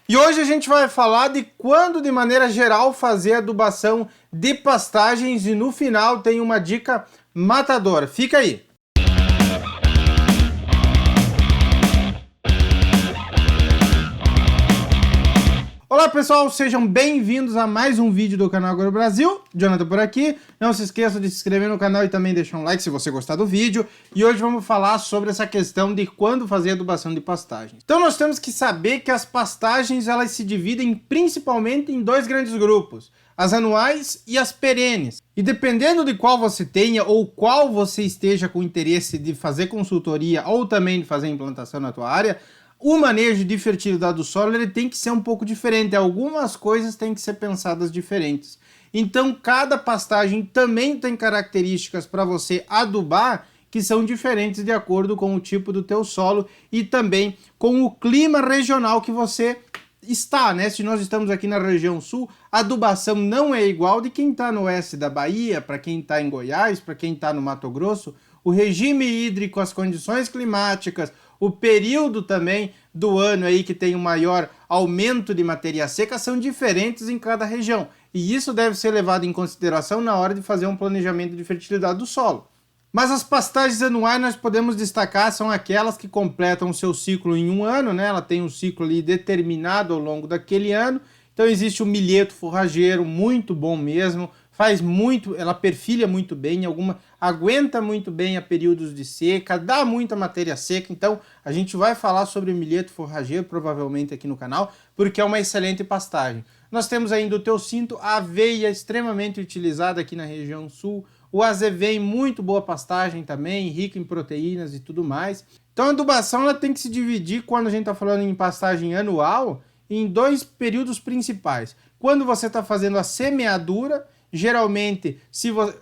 E hoje a gente vai falar de quando, de maneira geral, fazer adubação de pastagens e no final tem uma dica matadora. Fica aí! Olá pessoal, sejam bem-vindos a mais um vídeo do canal Agro Brasil. Jonathan por aqui. Não se esqueça de se inscrever no canal e também deixar um like se você gostar do vídeo. E hoje vamos falar sobre essa questão de quando fazer adubação de pastagens. Então nós temos que saber que as pastagens elas se dividem principalmente em dois grandes grupos: as anuais e as perenes. E dependendo de qual você tenha ou qual você esteja com interesse de fazer consultoria ou também de fazer implantação na tua área, o manejo de fertilidade do solo ele tem que ser um pouco diferente, algumas coisas têm que ser pensadas diferentes. Então cada pastagem também tem características para você adubar que são diferentes de acordo com o tipo do teu solo e também com o clima regional que você está, né? Se nós estamos aqui na região sul, a adubação não é igual de quem está no oeste da Bahia, para quem está em Goiás, para quem está no Mato Grosso. O regime hídrico, as condições climáticas, o período também do ano aí que tem um maior aumento de matéria seca são diferentes em cada região. E isso deve ser levado em consideração na hora de fazer um planejamento de fertilidade do solo. Mas as pastagens anuais nós podemos destacar são aquelas que completam o seu ciclo em um ano, né? Ela tem um ciclo ali determinado ao longo daquele ano. Então existe o milheto forrageiro, muito bom mesmo, faz muito, ela perfilha muito bem, aguenta muito bem a períodos de seca, dá muita matéria seca. Então a gente vai falar sobre o milheto forrageiro provavelmente aqui no canal, porque é uma excelente pastagem. Nós temos ainda o teucinto, a aveia extremamente utilizada aqui na região sul, o azevém, muito boa pastagem também, rica em proteínas e tudo mais. Então a adubação ela tem que se dividir, quando a gente está falando em pastagem anual, em dois períodos principais. Quando você está fazendo a semeadura, geralmente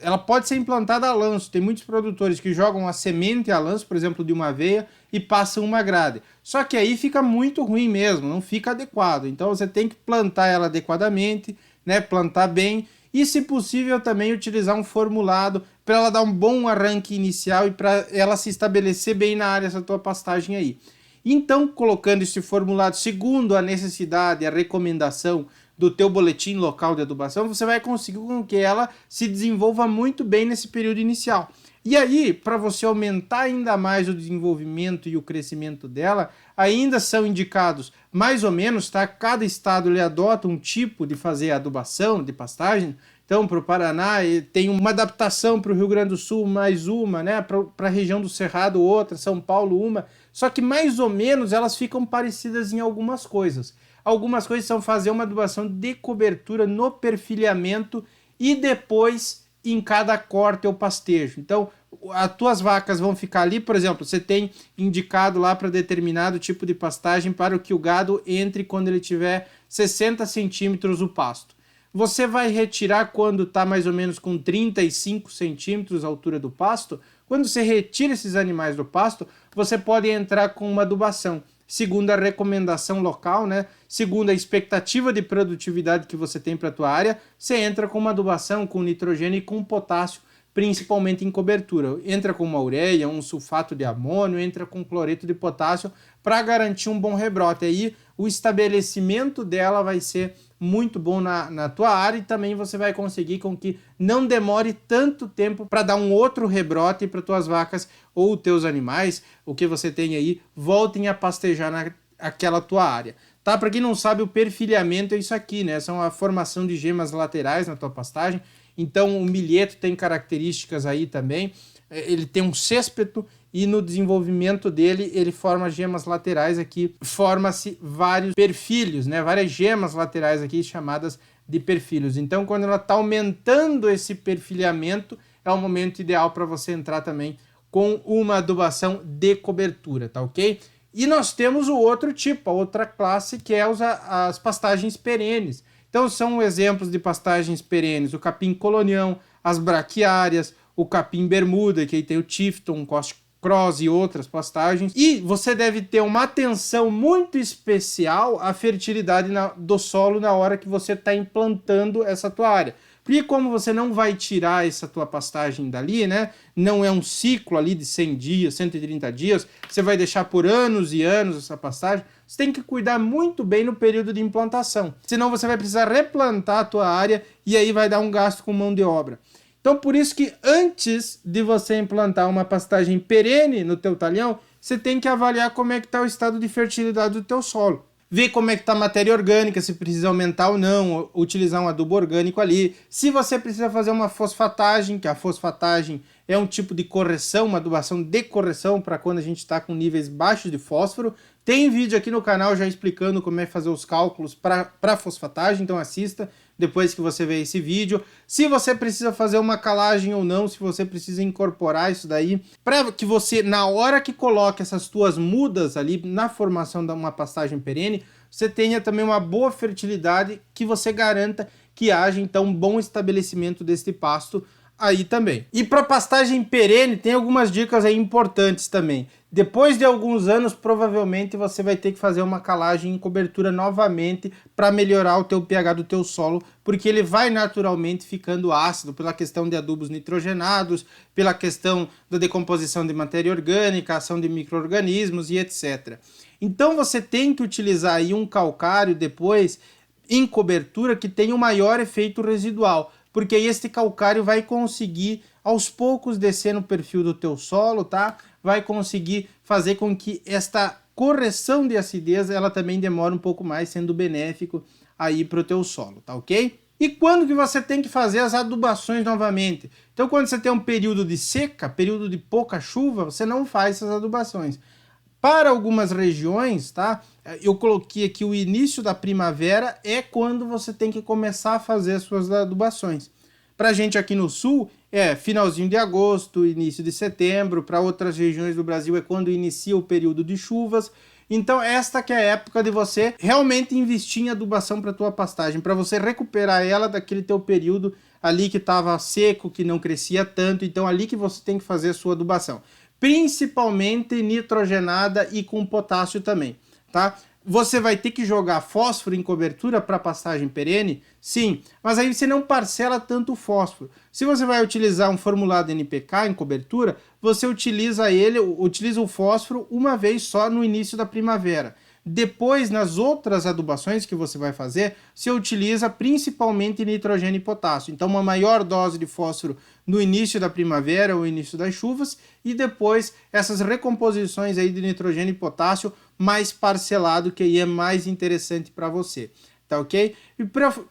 ela pode ser implantada a lanço. Tem muitos produtores que jogam a semente a lanço, por exemplo, de uma aveia, e passam uma grade. Só que aí fica muito ruim mesmo, não fica adequado. Então você tem que plantar ela adequadamente, né? Plantar bem. E, se possível, também utilizar um formulado para ela dar um bom arranque inicial e para ela se estabelecer bem na área, essa tua pastagem aí. Então, colocando esse formulado segundo a necessidade, a recomendação do teu boletim local de adubação, você vai conseguir com que ela se desenvolva muito bem nesse período inicial. E aí, para você aumentar ainda mais o desenvolvimento e o crescimento dela, ainda são indicados, mais ou menos, tá? Cada estado ele adota um tipo de fazer adubação, de pastagem. Então, para o Paraná, tem uma adaptação, para o Rio Grande do Sul, mais uma, né? Para a região do Cerrado, outra, São Paulo, uma. Só que, mais ou menos, elas ficam parecidas em algumas coisas. Algumas coisas são fazer uma adubação de cobertura no perfilhamento e depois em cada corte ou pastejo. Então, as tuas vacas vão ficar ali, por exemplo, você tem indicado lá para determinado tipo de pastagem para que o gado entre quando ele tiver 60 centímetros o pasto. Você vai retirar quando está mais ou menos com 35 centímetros a altura do pasto. Quando você retira esses animais do pasto, você pode entrar com uma adubação. Segundo a recomendação local, né? Segundo a expectativa de produtividade que você tem para a tua área, você entra com uma adubação com nitrogênio e com potássio, principalmente em cobertura. Entra com uma ureia, um sulfato de amônio, entra com cloreto de potássio para garantir um bom rebrote. Aí o estabelecimento dela vai ser muito bom na tua área e também você vai conseguir com que não demore tanto tempo para dar um outro rebrote para tuas vacas ou teus animais, o que você tem aí, voltem a pastejar naquela tua área. Tá? Para quem não sabe, o perfilhamento é isso aqui, né? São a formação de gemas laterais na tua pastagem. Então o milheto tem características aí também. Ele tem um céspeto e no desenvolvimento dele ele forma gemas laterais aqui, forma-se vários perfilhos, né? Várias gemas laterais aqui chamadas de perfilhos. Então quando ela está aumentando esse perfilhamento, é o momento ideal para você entrar também com uma adubação de cobertura, tá ok? E nós temos o outro tipo, a outra classe, que é as pastagens perenes. Então são exemplos de pastagens perenes: o capim colonião, as braquiárias, o capim bermuda, que aí tem o tifton, o cross e outras pastagens. E você deve ter uma atenção muito especial à fertilidade do solo na hora que você está implantando essa tua área. Porque como você não vai tirar essa tua pastagem dali, né? Não é um ciclo ali de 100 dias, 130 dias, você vai deixar por anos e anos essa pastagem, você tem que cuidar muito bem no período de implantação. Senão você vai precisar replantar a tua área e aí vai dar um gasto com mão de obra. Então por isso que antes de você implantar uma pastagem perene no teu talhão, você tem que avaliar como é que está o estado de fertilidade do teu solo. Ver como é que está a matéria orgânica, se precisa aumentar ou não, utilizar um adubo orgânico ali. Se você precisa fazer uma fosfatagem, que a fosfatagem é um tipo de correção, uma adubação de correção para quando a gente está com níveis baixos de fósforo. Tem vídeo aqui no canal já explicando como é fazer os cálculos para fosfatagem, então assista depois que você ver esse vídeo. Se você precisa fazer uma calagem ou não, se você precisa incorporar isso daí, para que você, na hora que coloque essas tuas mudas ali na formação de uma pastagem perene, você tenha também uma boa fertilidade, que você garanta que haja então um bom estabelecimento deste pasto aí também. E para pastagem perene tem algumas dicas aí importantes também. Depois de alguns anos, provavelmente você vai ter que fazer uma calagem em cobertura novamente para melhorar o teu pH do teu solo, porque ele vai naturalmente ficando ácido pela questão de adubos nitrogenados, pela questão da decomposição de matéria orgânica, ação de micro-organismos e etc. Então você tem que utilizar aí um calcário depois em cobertura que tenha um maior efeito residual, porque aí este calcário vai conseguir aos poucos descer no perfil do teu solo, tá? Vai conseguir fazer com que esta correção de acidez ela também demore um pouco mais, sendo benéfico aí para o teu solo, tá ok? E quando que você tem que fazer as adubações novamente? Então quando você tem um período de seca, período de pouca chuva, você não faz essas adubações. Para algumas regiões, tá? Eu coloquei aqui o início da primavera é quando você tem que começar a fazer as suas adubações. Para a gente aqui no sul é finalzinho de agosto, início de setembro. Para outras regiões do Brasil é quando inicia o período de chuvas. Então esta que é a época de você realmente investir em adubação para a tua pastagem, para você recuperar ela daquele teu período ali que estava seco, que não crescia tanto. Então ali que você tem que fazer a sua adubação, principalmente nitrogenada e com potássio também, tá? Você vai ter que jogar fósforo em cobertura para pastagem perene? Sim, mas aí você não parcela tanto o fósforo. Se você vai utilizar um formulado NPK em cobertura, você utiliza o fósforo uma vez só no início da primavera. Depois, nas outras adubações que você vai fazer, você utiliza principalmente nitrogênio e potássio. Então, uma maior dose de fósforo no início da primavera ou início das chuvas, e depois essas recomposições aí de nitrogênio e potássio mais parcelado, que aí é mais interessante para você. Tá ok? E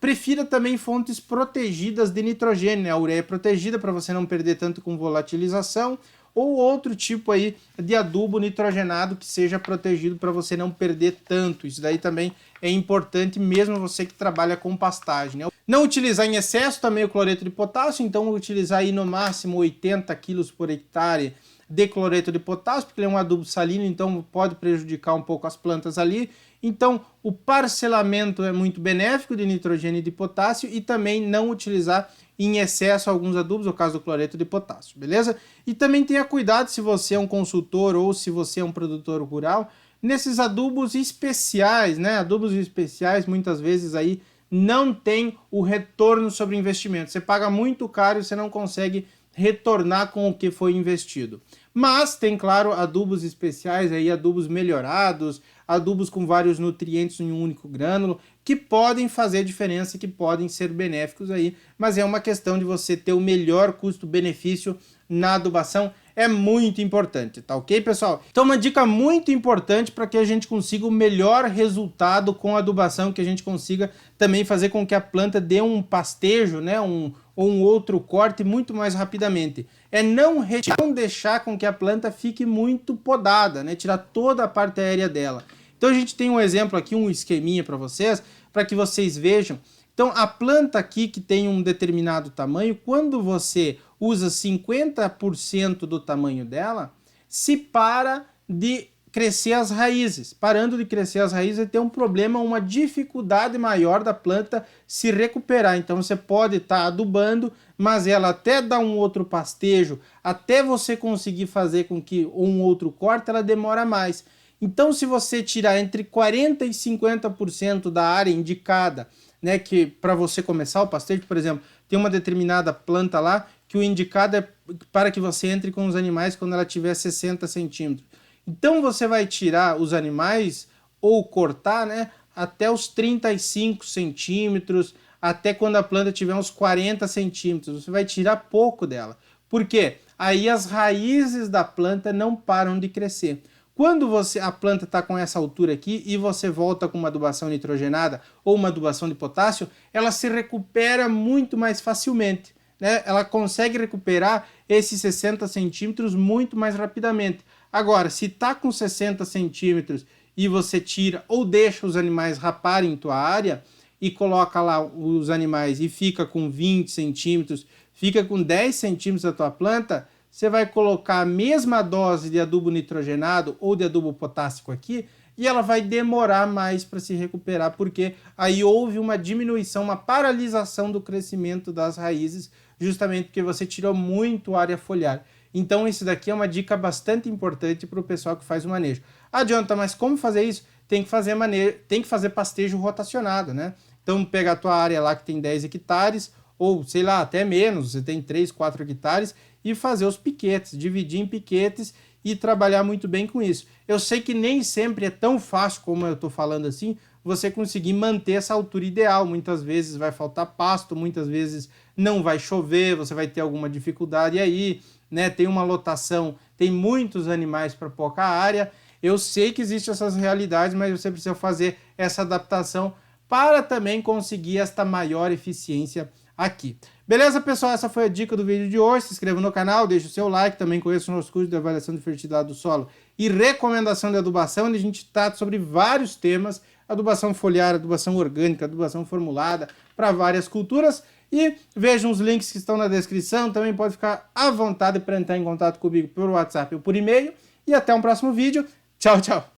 prefira também fontes protegidas de nitrogênio, né? A ureia protegida para você não perder tanto com volatilização, ou outro tipo aí de adubo nitrogenado que seja protegido para você não perder tanto. Isso daí também é importante, mesmo você que trabalha com pastagem, né? Não utilizar em excesso também o cloreto de potássio, então utilizar aí no máximo 80 kg por hectare de cloreto de potássio, porque ele é um adubo salino, então pode prejudicar um pouco as plantas ali. Então o parcelamento é muito benéfico de nitrogênio e de potássio, e também não utilizar em excesso alguns adubos, no caso do cloreto de potássio, beleza? E também tenha cuidado, se você é um consultor ou se você é um produtor rural, nesses adubos especiais, né? Adubos especiais muitas vezes aí não tem o retorno sobre o investimento. Você paga muito caro e você não consegue retornar com o que foi investido. Mas tem, claro, adubos especiais, aí, adubos melhorados, adubos com vários nutrientes em um único grânulo, que podem fazer diferença, que podem ser benéficos aí, mas é uma questão de você ter o melhor custo-benefício na adubação, é muito importante, tá ok, pessoal? Então uma dica muito importante para que a gente consiga o melhor resultado com a adubação, que a gente consiga também fazer com que a planta dê um pastejo, né, ou um outro corte muito mais rapidamente. É não deixar com que a planta fique muito podada, né, tirar toda a parte aérea dela. Então a gente tem um exemplo aqui, um esqueminha para que vocês vejam. Então a planta aqui que tem um determinado tamanho, quando você usa 50% do tamanho dela, se para de crescer as raízes. Parando de crescer as raízes, tem um problema, uma dificuldade maior da planta se recuperar. Então você pode estar adubando, mas ela até dar um outro pastejo, até você conseguir fazer com que um outro corte, ela demora mais. Então, se você tirar entre 40% e 50% da área indicada, né, que para você começar o pastejo, por exemplo, tem uma determinada planta lá que o indicado é para que você entre com os animais quando ela tiver 60 centímetros. Então, você vai tirar os animais ou cortar, né, até os 35 centímetros, até quando a planta tiver uns 40 centímetros. Você vai tirar pouco dela. Por quê? Aí as raízes da planta não param de crescer. Quando a planta está com essa altura aqui e você volta com uma adubação nitrogenada ou uma adubação de potássio, ela se recupera muito mais facilmente, né? Ela consegue recuperar esses 60 centímetros muito mais rapidamente. Agora, se está com 60 centímetros e você tira ou deixa os animais raparem em tua área e coloca lá os animais e fica com 20 centímetros, fica com 10 centímetros da tua planta, você vai colocar a mesma dose de adubo nitrogenado ou de adubo potássico aqui e ela vai demorar mais para se recuperar, porque aí houve uma diminuição, uma paralisação do crescimento das raízes, justamente porque você tirou muito área foliar. Então isso daqui é uma dica bastante importante para o pessoal que faz o manejo. Adianta, mas como fazer isso? Tem que fazer pastejo rotacionado, né? Então pegar a tua área lá que tem 10 hectares, ou sei lá, até menos, você tem 3, 4 hectares, e fazer os piquetes, dividir em piquetes e trabalhar muito bem com isso. Eu sei que nem sempre é tão fácil como eu estou falando assim, você conseguir manter essa altura ideal. Muitas vezes vai faltar pasto, muitas vezes não vai chover, você vai ter alguma dificuldade aí, né? Tem uma lotação, tem muitos animais para pouca área. Eu sei que existem essas realidades, mas você precisa fazer essa adaptação para também conseguir esta maior eficiência aqui. Beleza, pessoal? Essa foi a dica do vídeo de hoje. Se inscreva no canal, deixe o seu like, também conheça o nosso curso de avaliação de fertilidade do solo e recomendação de adubação, onde a gente trata sobre vários temas, adubação foliar, adubação orgânica, adubação formulada, para várias culturas. E vejam os links que estão na descrição, também pode ficar à vontade para entrar em contato comigo por WhatsApp ou por e-mail. E até um próximo vídeo. Tchau, tchau!